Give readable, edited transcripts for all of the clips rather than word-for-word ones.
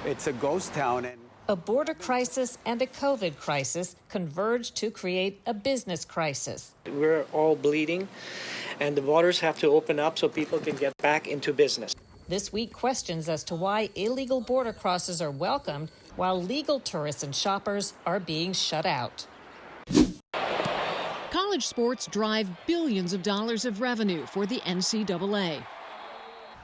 It's a ghost town. A border crisis and a COVID crisis converged to create a business crisis. We're all bleeding, and the borders have to open up so people can get back into business. This week, questions as to why illegal border crossers are welcomed while legal tourists and shoppers are being shut out. College sports drive billions of dollars of revenue for the NCAA.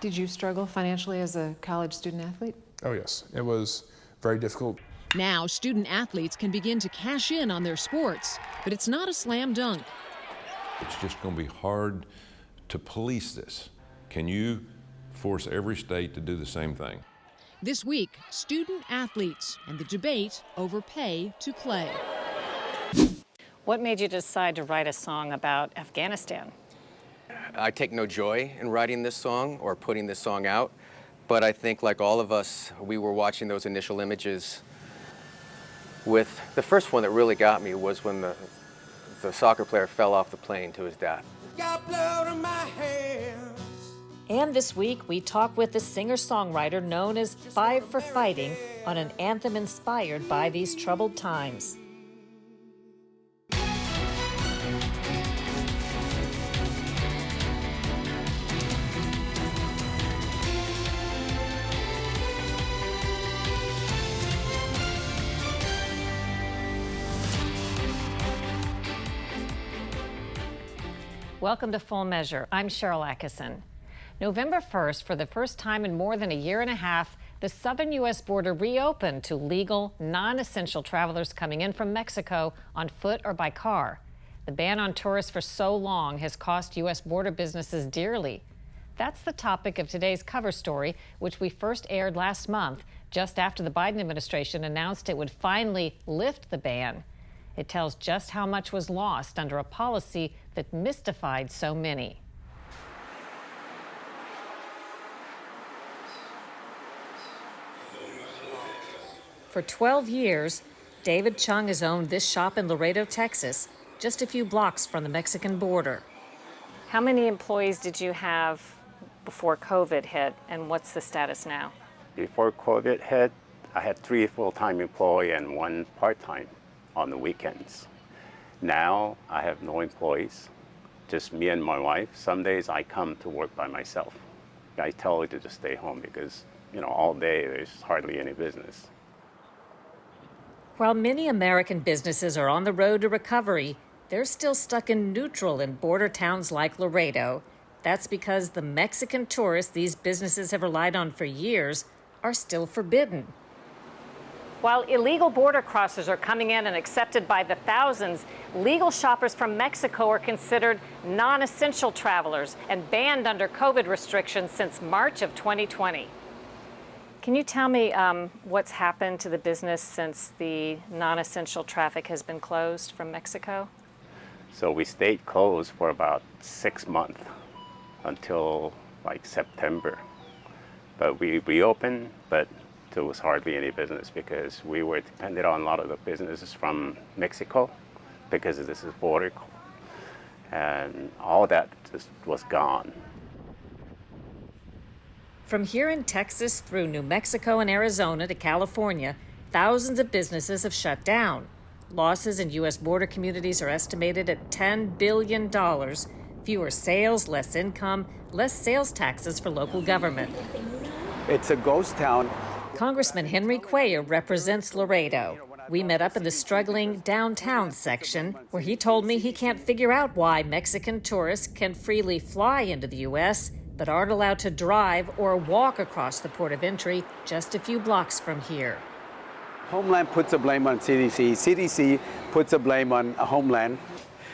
Did you struggle financially as a college student athlete? Oh, yes. It was very difficult. Now, student athletes can begin to cash in on their sports, but it's not a slam dunk. It's just going to be hard to police this. Can you force every state to do the same thing? This week, student athletes and the debate over pay to play. What made you decide to write a song about Afghanistan? I take no joy in writing this song or putting this song out, but I think like all of us, we were watching those initial images. With the first one that really got me was when the soccer player fell off the plane to his death. Got blood on my hands. And this week, we talk with the singer-songwriter known as Five for Fighting on an anthem inspired by these troubled times. Welcome to Full Measure. I'm Sharyl Attkisson. November 1st, for the first time in more than a year and a half, the southern U.S. border reopened to legal, non-essential travelers coming in from Mexico on foot or by car. The ban on tourists for so long has cost U.S. border businesses dearly. That's the topic of today's cover story, which we first aired last month, just after the Biden administration announced it would finally lift the ban. It tells just how much was lost under a policy that mystified so many. For 12 years, David Chung has owned this shop in Laredo, Texas, just a few blocks from the Mexican border. How many employees did you have before COVID hit, and what's the status now? Before COVID hit, I had 3 full-time employees and 1 part-time on the weekends. Now I have no employees, just me and my wife. Some days I come to work by myself. I tell her to just stay home because, all day there's hardly any business. While many American businesses are on the road to recovery, they're still stuck in neutral in border towns like Laredo. That's because the Mexican tourists these businesses have relied on for years are still forbidden. While illegal border crossers are coming in and accepted by the thousands, legal shoppers from Mexico are considered non-essential travelers and banned under COVID restrictions since March of 2020. Can you tell me what's happened to the business since the non-essential traffic has been closed from Mexico? So we stayed closed for about 6 months until like September. But we reopened, but there was hardly any business because we were dependent on a lot of the businesses from Mexico because this is border, and all that just was gone. From here in Texas through New Mexico and Arizona to California, thousands of businesses have shut down. Losses in U.S. border communities are estimated at $10 billion. Fewer sales, less income, less sales taxes for local government. It's a ghost town. Congressman Henry Cuellar represents Laredo. We met up in the struggling downtown section, where he told me he can't figure out why Mexican tourists can freely fly into the U.S., but aren't allowed to drive or walk across the port of entry just a few blocks from here. Homeland puts a blame on CDC. CDC puts a blame on Homeland.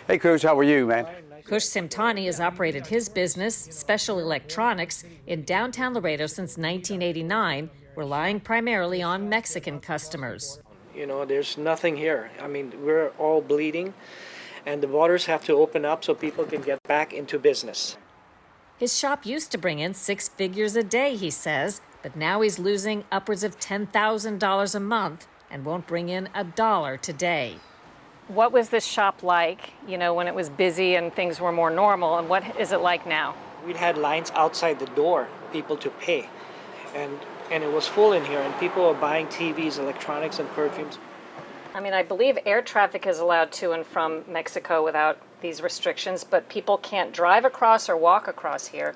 Hey, Kush, how are you, man? Kush Simtani has operated his business, Special Electronics, in downtown Laredo since 1989, relying primarily on Mexican customers. There's nothing here. We're all bleeding, and the borders have to open up so people can get back into business. His shop used to bring in 6 figures a day, he says, but now he's losing upwards of $10,000 a month and won't bring in $1 today. What was this shop like, when it was busy and things were more normal, and what is it like now? We'd had lines outside the door, people to pay. and it was full in here, and people are buying TVs, electronics, and perfumes. I mean, I believe air traffic is allowed to and from Mexico without these restrictions, but people can't drive across or walk across here.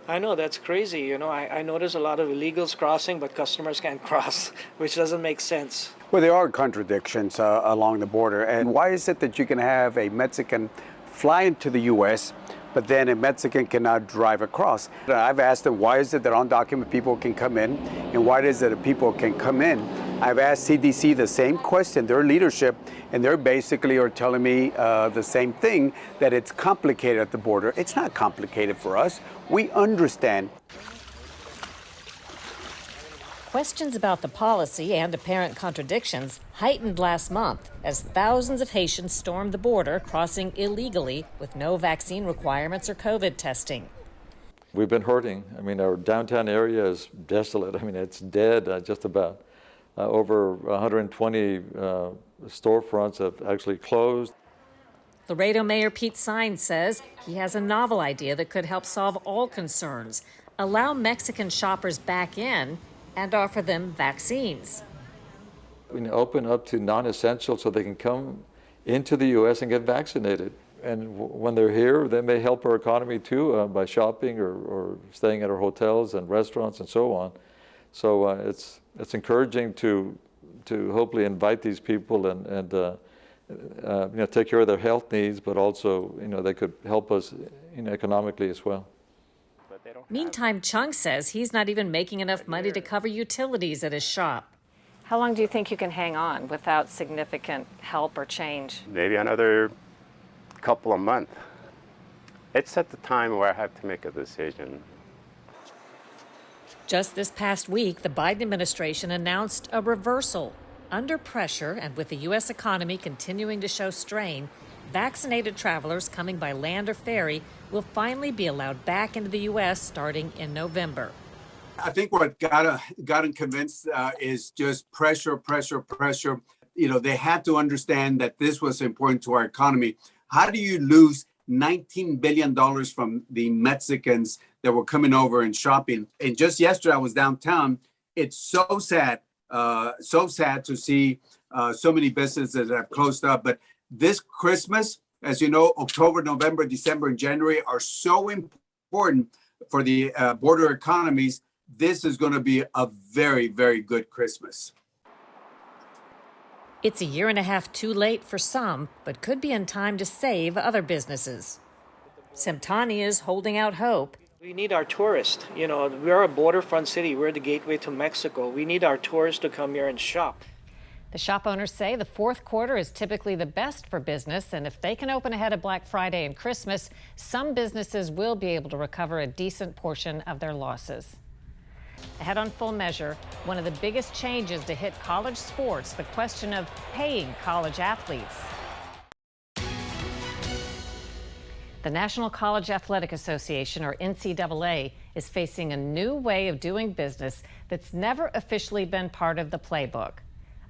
I know, that's crazy. You know, I notice a lot of illegals crossing, but customers can't cross, which doesn't make sense. Well, there are contradictions along the border. And why is it that you can have a Mexican fly into the U.S., but then a Mexican cannot drive across? I've asked them, why is it that undocumented people can come in, and why is it that people can come in? I've asked CDC the same question, their leadership, and they're basically are telling me the same thing, that it's complicated at the border. It's not complicated for us. We understand. Questions about the policy and apparent contradictions heightened last month as thousands of Haitians stormed the border, crossing illegally with no vaccine requirements or COVID testing. We've been hurting. I mean, our downtown area is desolate. I mean, it's dead just about. Over 120 storefronts have actually closed. Laredo Mayor Pete Sines says he has a novel idea that could help solve all concerns, allow Mexican shoppers back in and offer them vaccines. We open up to non-essential so they can come into the U.S. and get vaccinated. And when they're here, they may help our economy too by shopping or staying at our hotels and restaurants and so on. So it's encouraging to hopefully invite these people and take care of their health needs, but also they could help us economically as well. Meantime, Chung says he's not even making enough money to cover utilities at his shop. How long do you think you can hang on without significant help or change? Maybe another couple of months. It's at the time where I have to make a decision. Just this past week, the Biden administration announced a reversal. Under pressure and with the U.S. economy continuing to show strain, vaccinated travelers coming by land or ferry will finally be allowed back into the U.S. starting in November. I think what got them convinced is just pressure. They had to understand that this was important to our economy. How do you lose $19 billion from the Mexicans that were coming over and shopping? And just yesterday, I was downtown. It's so sad to see so many businesses that have closed up. But this Christmas, as you know, October, November, December, and January are so important for the border economies. This is going to be a very, very good Christmas. It's a year and a half too late for some, but could be in time to save other businesses. Semtani is holding out hope. We need our tourists. We're a borderfront city. We're the gateway to Mexico. We need our tourists to come here and shop. The shop owners say the fourth quarter is typically the best for business, and if they can open ahead of Black Friday and Christmas, some businesses will be able to recover a decent portion of their losses. Ahead on Full Measure, one of the biggest changes to hit college sports, the question of paying college athletes. The National College Athletic Association, or NCAA, is facing a new way of doing business that's never officially been part of the playbook.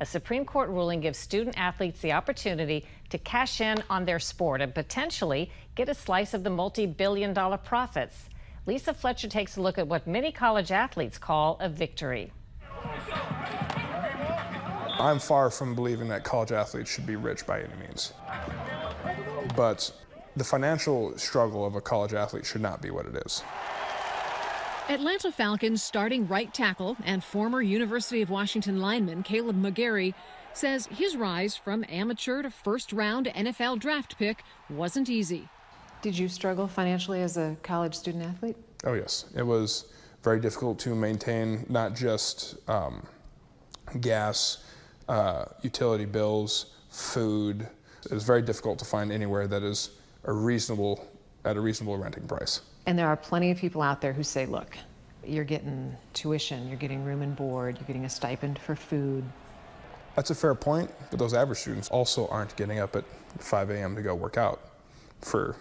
A Supreme Court ruling gives student athletes the opportunity to cash in on their sport and potentially get a slice of the multi-billion-dollar profits. Lisa Fletcher takes a look at what many college athletes call a victory. I'm far from believing that college athletes should be rich by any means. But the financial struggle of a college athlete should not be what it is. Atlanta Falcons starting right tackle and former University of Washington lineman Caleb McGarry says his rise from amateur to first-round NFL draft pick wasn't easy. Did you struggle financially as a college student athlete? Oh yes, it was very difficult to maintain not just gas, utility bills, food. It was very difficult to find anywhere that is at a reasonable renting price. And there are plenty of people out there who say, look, you're getting tuition, you're getting room and board, you're getting a stipend for food. That's a fair point, but those average students also aren't getting up at 5 a.m. to go work out for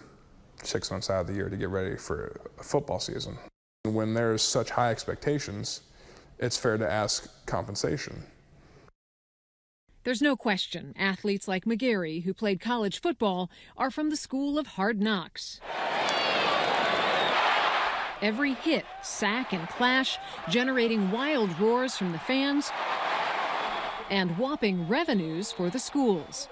6 months out of the year to get ready for a football season. When there's such high expectations, it's fair to ask compensation. There's no question athletes like McGarry, who played college football, are from the school of hard knocks. Every hit, sack, and clash generating wild roars from the fans and whopping revenues for the schools.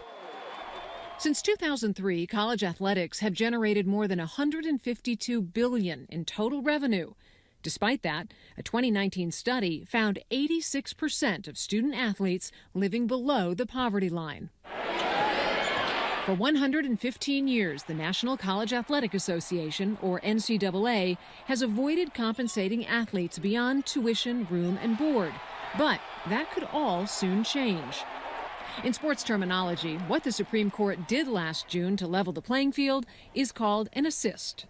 Since 2003, college athletics have generated more than $152 billion in total revenue. Despite that, a 2019 study found 86% of student athletes living below the poverty line. For 115 years, the National College Athletic Association, or NCAA, has avoided compensating athletes beyond tuition, room, and board. But that could all soon change. In sports terminology, what the Supreme Court did last June to level the playing field is called an assist.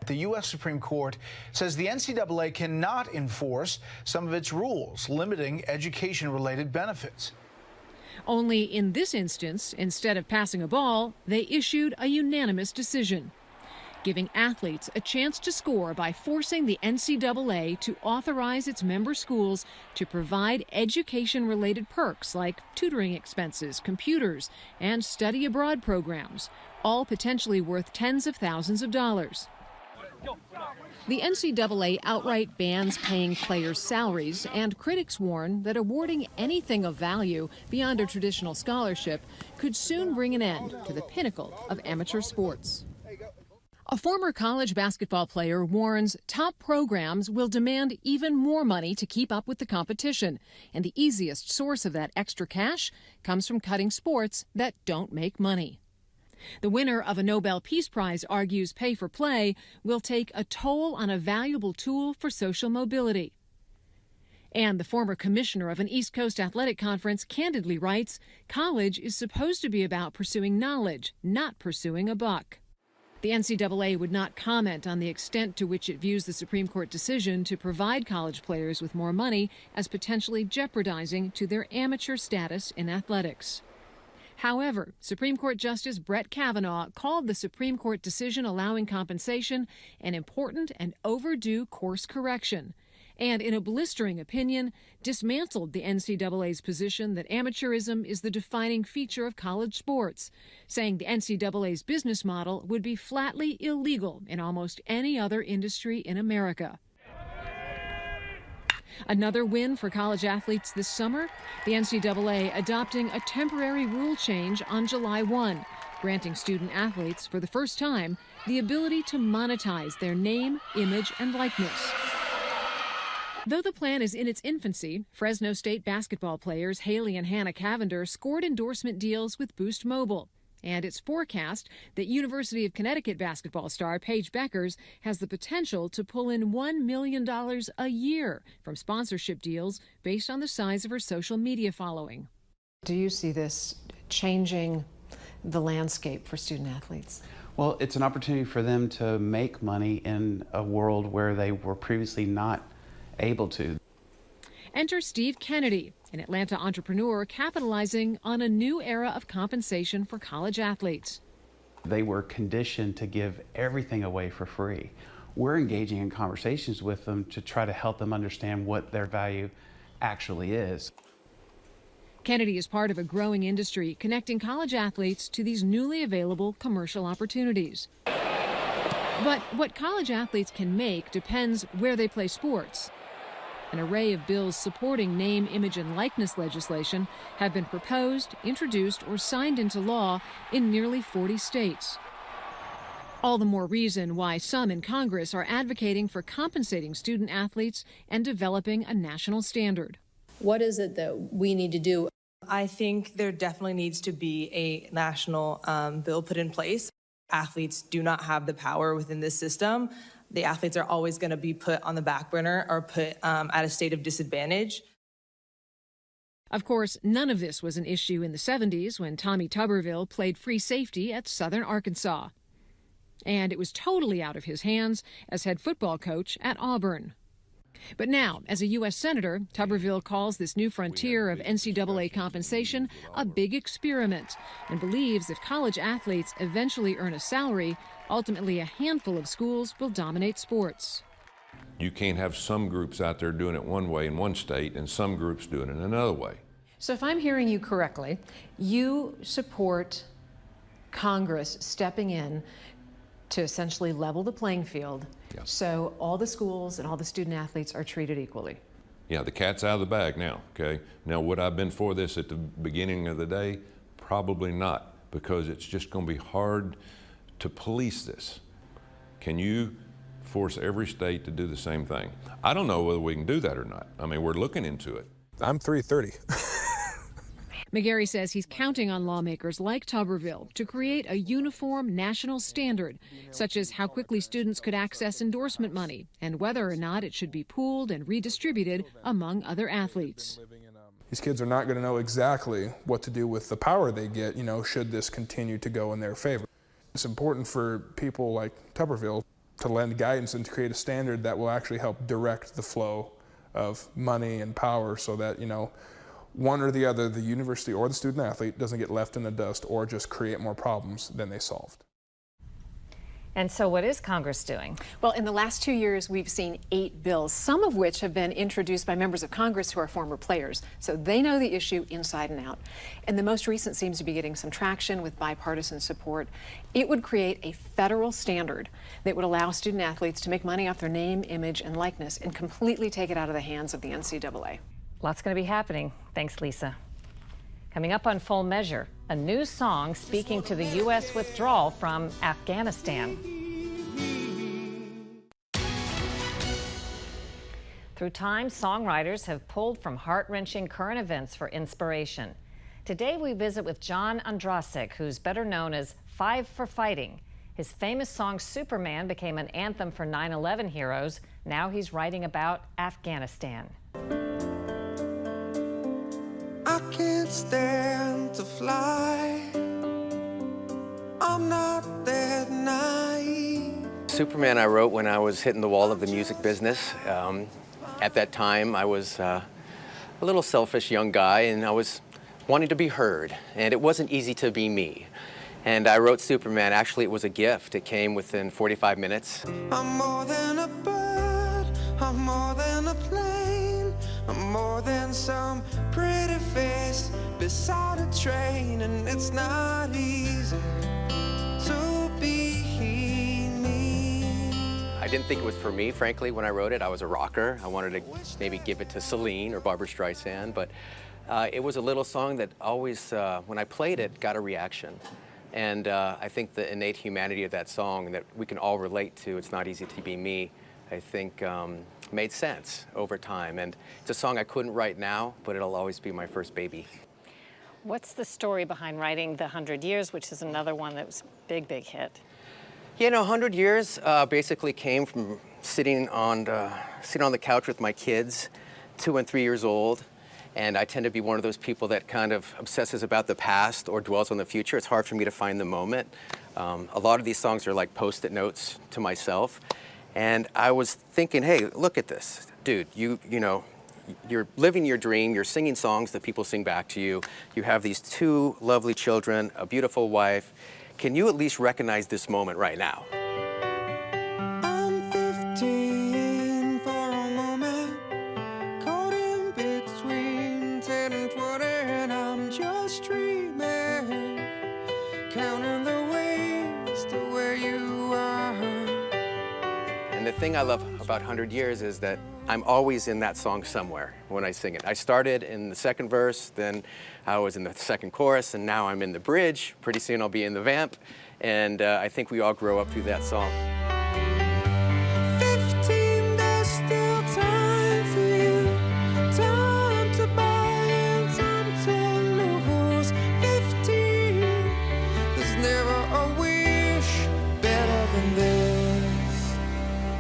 The U.S. Supreme Court says the NCAA cannot enforce some of its rules limiting education-related benefits. Only in this instance, instead of passing a ball, they issued a unanimous decision, giving athletes a chance to score by forcing the NCAA to authorize its member schools to provide education-related perks like tutoring expenses, computers, and study abroad programs, all potentially worth tens of thousands of dollars. The NCAA outright bans paying players' salaries, and critics warn that awarding anything of value beyond a traditional scholarship could soon bring an end to the pinnacle of amateur sports. A former college basketball player warns top programs will demand even more money to keep up with the competition, and the easiest source of that extra cash comes from cutting sports that don't make money. The winner of a Nobel Peace Prize argues pay for play will take a toll on a valuable tool for social mobility. And the former commissioner of an East Coast athletic conference candidly writes, college is supposed to be about pursuing knowledge, not pursuing a buck. The NCAA would not comment on the extent to which it views the Supreme Court decision to provide college players with more money as potentially jeopardizing to their amateur status in athletics. However, Supreme Court Justice Brett Kavanaugh called the Supreme Court decision allowing compensation an important and overdue course correction, and in a blistering opinion, dismantled the NCAA's position that amateurism is the defining feature of college sports, saying the NCAA's business model would be flatly illegal in almost any other industry in America. Another win for college athletes this summer, the NCAA adopting a temporary rule change on July 1, granting student athletes, for the first time, the ability to monetize their name, image, and likeness. Though the plan is in its infancy, Fresno State basketball players Haley and Hannah Cavender scored endorsement deals with Boost Mobile. And it's forecast that University of Connecticut basketball star Paige Beckers has the potential to pull in $1 million a year from sponsorship deals based on the size of her social media following. Do you see this changing the landscape for student athletes? Well, it's an opportunity for them to make money in a world where they were previously not able to. Enter Steve Kennedy, an Atlanta entrepreneur capitalizing on a new era of compensation for college athletes. They were conditioned to give everything away for free. We're engaging in conversations with them to try to help them understand what their value actually is. Kennedy is part of a growing industry connecting college athletes to these newly available commercial opportunities. But what college athletes can make depends where they play sports. An array of bills supporting name, image, and likeness legislation have been proposed, introduced, or signed into law in nearly 40 states. All the more reason why some in Congress are advocating for compensating student athletes and developing a national standard. What is it that we need to do? I think there definitely needs to be a national bill put in place. Athletes do not have the power within this system. The athletes are always going to be put on the back burner or put at a state of disadvantage. Of course, none of this was an issue in the 70s when Tommy Tuberville played free safety at Southern Arkansas. And it was totally out of his hands as head football coach at Auburn. But now, as a U.S. Senator, Tuberville calls this new frontier of NCAA compensation a big experiment and believes if college athletes eventually earn a salary, ultimately a handful of schools will dominate sports. You can't have some groups out there doing it one way in one state and some groups doing it another way. So if I'm hearing you correctly, you support Congress stepping in to essentially level the playing field, Yeah. so all the schools and all the student athletes are treated equally. Yeah, the cat's out of the bag now, okay? Now, would I have been for this at the beginning of the day? Probably not, because it's just gonna be hard to police this. Can you force every state to do the same thing? I don't know whether we can do that or not. I mean, we're looking into it. I'm 330. McGarry says he's counting on lawmakers like Tuberville to create a uniform national standard, such as how quickly students could access endorsement money and whether or not it should be pooled and redistributed among other athletes. These kids are not going to know exactly what to do with the power they get, should this continue to go in their favor. It's important for people like Tuberville to lend guidance and to create a standard that will actually help direct the flow of money and power so that, one or the other, the university or the student athlete, doesn't get left in the dust or just create more problems than they solved. And so what is Congress doing? Well, in the last 2 years, we've seen 8 bills, some of which have been introduced by members of Congress who are former players. So they know the issue inside and out. And the most recent seems to be getting some traction with bipartisan support. It would create a federal standard that would allow student athletes to make money off their name, image, and likeness and completely take it out of the hands of the NCAA. Lots going to be happening. Thanks, Lisa. Coming up on Full Measure, a new song speaking to the U.S. withdrawal from Afghanistan. Through time, songwriters have pulled from heart-wrenching current events for inspiration. Today, we visit with John Ondrasik, who's better known as Five for Fighting. His famous song Superman became an anthem for 9/11 heroes. Now he's writing about Afghanistan. I can't stand to fly. I'm not that naive. Superman I wrote when I was hitting the wall of the music business. At that time, I was a little selfish young guy, and I was wanting to be heard, and it wasn't easy to be me. And I wrote Superman. Actually, it was a gift. It came within 45 minutes. I'm more than a bird, I'm more than a plane, I'm more than some pretty face beside a train, and it's not easy to be me. I didn't think it was for me, frankly, when I wrote it. I was a rocker. I wanted to maybe give it to Celine or Barbra Streisand, but it was a little song that always, when I played it, got a reaction. And I think the innate humanity of that song that we can all relate to, It's Not Easy to Be Me, I think made sense over time. And it's a song I couldn't write now, but it'll always be my first baby. What's the story behind writing The 100 Years, which is another one that was a big, big hit? 100 Years basically came from sitting on the couch with my kids, 2 and 3 years old. And I tend to be one of those people that kind of obsesses about the past or dwells on the future. It's hard for me to find the moment. A lot of these songs are like Post-it notes to myself. And I was thinking, hey, look at this. Dude, you're living your dream. You're singing songs that people sing back to you. You have these 2 lovely children, a beautiful wife. Can you at least recognize this moment right now? I'm 15 for a moment, caught in between 10 and 20, and I'm just dreaming, counting the ways to where you are. And the thing I love about 100 Years is that I'm always in that song somewhere when I sing it. I started in the second verse, then I was in the second chorus, and now I'm in the bridge. Pretty soon I'll be in the vamp, and I think we all grow up through that song. 15, there's still time for you, time to buy and time to lose. 15, there's never a wish better than this,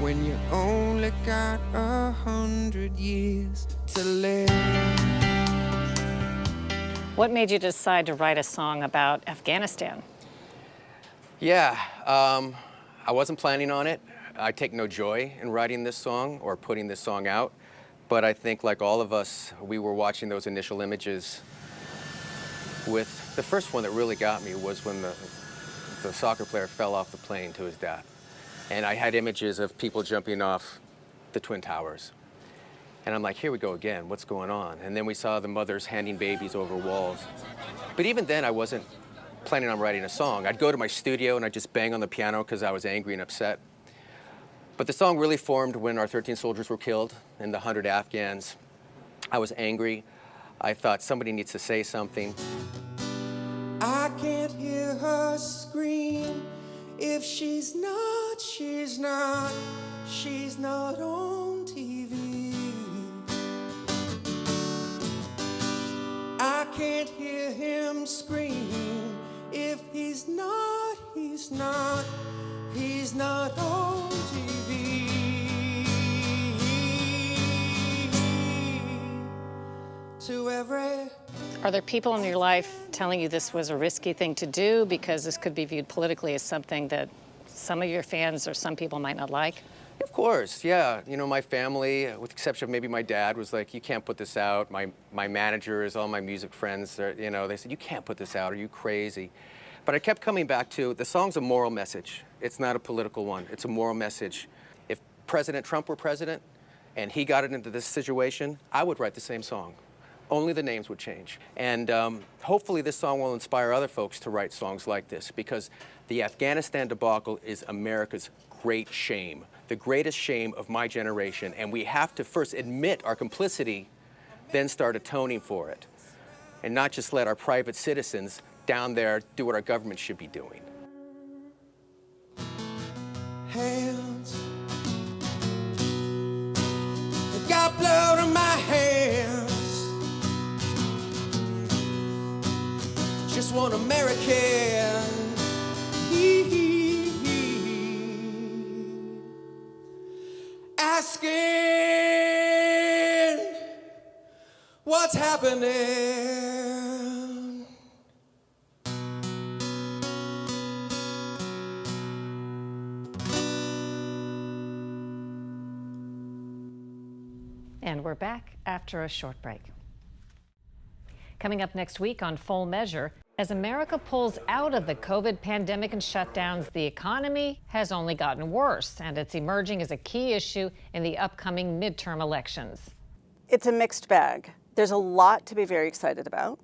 when you only got 100 years to live. What made you decide to write a song about Afghanistan? Yeah, I wasn't planning on it. I take no joy in writing this song or putting this song out, but I think like all of us, we were watching those initial images. With the first one that really got me was when the soccer player fell off the plane to his death. And I had images of people jumping off the Twin Towers. And I'm like, here we go again, what's going on? And then we saw the mothers handing babies over walls. But even then, I wasn't planning on writing a song. I'd go to my studio and I'd just bang on the piano because I was angry and upset. But the song really formed when our 13 soldiers were killed and the 100 Afghans. I was angry. I thought somebody needs to say something. I can't hear her scream. If she's not, she's not on TV. I can't hear him scream. If he's not on TV. To every Are there people in your life telling you this was a risky thing to do because this could be viewed politically as something that some of your fans or some people might not like? Of course, yeah. You know, my family, with the exception of maybe my dad, was like, you can't put this out. My managers, all my music friends, you know, they said, you can't put this out. Are you crazy? But I kept coming back to, the song's a moral message. It's not a political one. It's a moral message. If President Trump were president and he got into this situation, I would write the same song. Only the names would change. And hopefully this song will inspire other folks to write songs like this, because the Afghanistan debacle is America's great shame, the greatest shame of my generation. And we have to first admit our complicity, then start atoning for it. And not just let our private citizens down there do what our government should be doing. Hands, I got blood on my hands. Just one American. Asking what's happening. And we're back after a short break. Coming up next week on Full Measure, as America pulls out of the COVID pandemic and shutdowns, the economy has only gotten worse, and it's emerging as a key issue in the upcoming midterm elections. It's a mixed bag. There's a lot to be very excited about.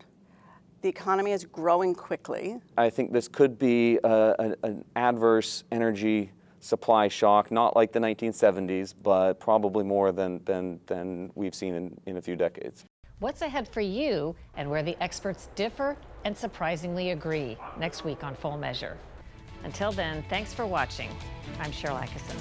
The economy is growing quickly. I think this could be an adverse energy supply shock, not like the 1970s, but probably more than we've seen in a few decades. What's ahead for you and where the experts differ and surprisingly agree next week on Full Measure. Until then, thanks for watching. I'm Sharyl Attkisson.